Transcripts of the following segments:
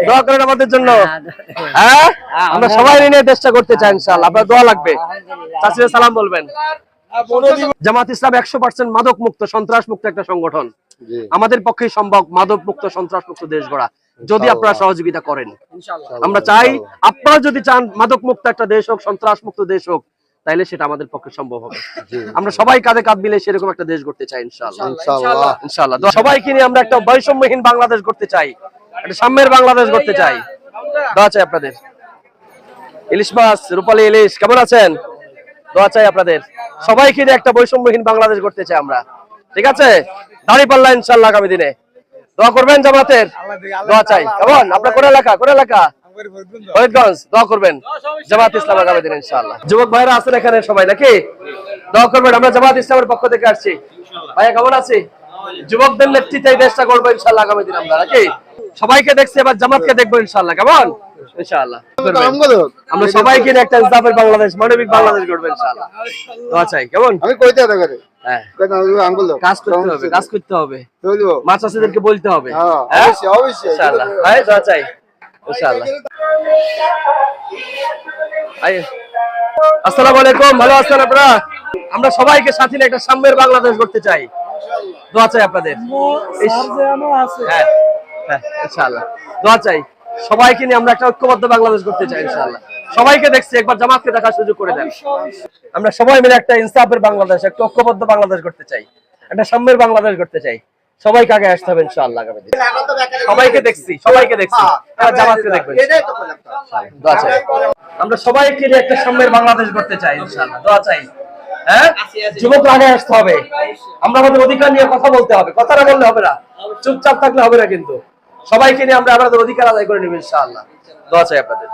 দোয়া করেন আমাদের জন্য। হ্যাঁ, আমরা সবাই নিয়ে দেশটা করতে চাই ইনশাআল্লাহ। আপনার দোয়া লাগবে। চাচিরা সালাম বলবেন। জামাত ইসলাম 100% মাদক মুক্ত, সন্ত্রাস মুক্ত একটা সংগঠন। আমাদের পক্ষে সম্ভব মাদক মুক্ত, সন্ত্রাস মুক্ত দেশ গড়া, যদি আপনারা সহযোগিতা করেন। আমরা চাই আপনারা যদি চান মাদক মুক্ত একটা দেশ হোক, সন্ত্রাস মুক্ত দেশ হোক, তাইলে সেটা আমাদের পক্ষে সম্ভব হবে। আমরা সবাই কাঁধে কাঁধ মিলে সেরকম একটা দেশ গড়তে চাই ইনশাআল্লাহ। ইনশাআল্লাহ সবাইকে নিয়ে আমরা একটা বৈষম্যহীন বাংলাদেশ গড়তে চাই, একটা সাম্যের বাংলাদেশ গড়তে চাই। দোয়া চাই আপনাদের। ইলিশ মাছ, রূপালী ইলিশ, কেমন আছেন? দোয়া চাই আপনাদের। সবাইকে নিয়ে একটা বৈষম্যহীন বাংলাদেশ গড়তে চাই আমরা, ঠিক আছে? দাঁড়িপাল্লা ইনশাআল্লাহ আগামী দিনে দোয়া করবেন জামাতের। দোয়া চাই। কেমন আপনার কোন এলাকা? কোন এলাকা? ফরিদগঞ্জ। দোয়া করবেন জামাত ইসলাম আগামী দিনে ইনশাআল্লাহ। যুবক ভাইরা আছেন এখানে সবাই নাকি? দোয়া করবেন। আমরা জামাত ইসলামের পক্ষ থেকে আসছি। ভাইয়া কেমন আছি? যুবকদের নেতৃত্বে এই দেশটা করবো ইনশাআল্লাহ আগামী দিন আমরা নাকি? সবাইকে দেখছি, এবার জামাতকে দেখবো ইনশাআল্লাহ। কেমন? ইনশাআল্লাহ আমরা সবাইকে নিয়ে একটা ইনসাফের বাংলাদেশ, মানবিক বাংলাদেশ গড়বো ইনশাআল্লাহ। দোয়া চাই। কেমন? আমি কইতে হবে হ্যাঁ, কাজ করতে হবে, কাজ করতে হবে, মাছ চাষীদেরকে বলতে হবে। অবশ্যই অবশ্যই ইনশাআল্লাহ ভাই, দোয়া চাই ইনশাআল্লাহ। আসসালামু আলাইকুম, ভালো আছেন আপনারা? আমরা সবাইকে সাথে নিয়ে একটা সাম্যের বাংলাদেশ গড়তে চাই। দোয়া চাই আপনাদের। হ্যাঁ হ্যাঁ ইনশাআল্লাহ দোয়া চাই। সবাইকে নিয়ে আমরা একটা ঐক্যবদ্ধ বাংলাদেশ করতে চাই ইনশাআল্লাহ। সবাইকে দেখছি, একবার জামাতকে দেখার সুযোগ করে দেন। আমরা সবাই মিলে একটা ইনসাফের বাংলাদেশ, একটা ঐক্যবদ্ধ বাংলাদেশ করতে চাই, একটা সাম্যের বাংলাদেশ করতে চাই। সবাইকে আগে আসতে হবে ইনশাআল্লাহ আগামী দিনে। সবাইকে দেখছি, সবাইকে দেখছি, এবার জামাতকে দেখবেন। দোয়া চাই। আমরা সবাইকে নিয়ে একটা সাম্যের বাংলাদেশ করতে চাই ইনশাআল্লাহ। দোয়া চাই। হ্যাঁ, যুবকরা আগে আসতে হবে। আমরা আমাদের অধিকার নিয়ে কথা বলতে হবে, কথাটা বললে হবে না, চুপচাপ থাকলে হবে না। কিন্তু সবাইকে নিয়ে আমরা আমাদের অধিকার আদায় করে নেব ইনশাআল্লাহ। দোয়া চাই আপনাদের।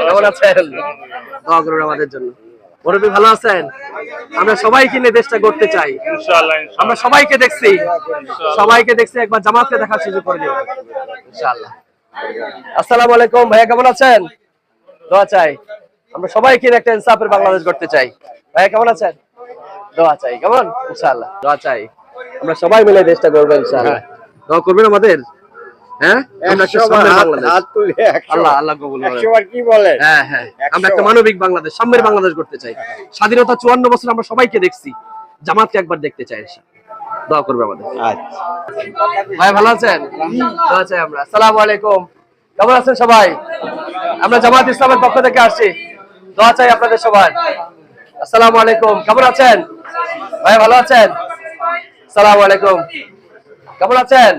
কেমন আছেন? দোয়া করুন আমাদের জন্য। মুরব্বী ভালো আছেন? আমরা সবাইকে নিয়ে দেশটা গড়তে চাই ইনশাআল্লাহ। আমরা সবাইকে দেখছি, সবাইকে দেখছি, একবার জামাতকে দেখার সুযোগ করে দেব ইনশাআল্লাহ। আসসালামু আলাইকুম ভাইয়া, কেমন আছেন? দোয়া চাই। আমরা সবাইকে নিয়ে একটা ইনসাফের বাংলাদেশ গড়তে চাই। ভাইয়া কেমন আছেন? দোয়া চাই। কেমন? ইনশাআল্লাহ দোয়া চাই। আমরা সবাই মিলে দেশটা গড়বো ইনশাআল্লাহ। দোয়া করবেন আমাদের। হ্যাঁ, আমরা একটা সাম্যের বাংলাদেশ, আল্লাহ আল্লাহ কবুল করেন। কি বলেন? হ্যাঁ হ্যাঁ, আমরা একটা মানবিক বাংলাদেশ, সাম্যের বাংলাদেশ করতে চাই। স্বাধীনতা 54 বছর আমরা সবাইকে দেখছি, জামাতকে একবার দেখতে চাই ইনশাআল্লাহ। দোয়া করবে আমাদের। আচ্ছা ভাই, ভালো আছেন? দোয়া চাই আমরা। আসসালামু আলাইকুম, কেমন আছেন সবাই? আমরা জামাত ইসলামের পক্ষ থেকে আসছি। দোয়া চাই আপনাদের সবার। আসসালামু আলাইকুম, কেমন আছেন ভাই? ভালো আছেন? আসসালামু আলাইকুম, কেমন আছেন?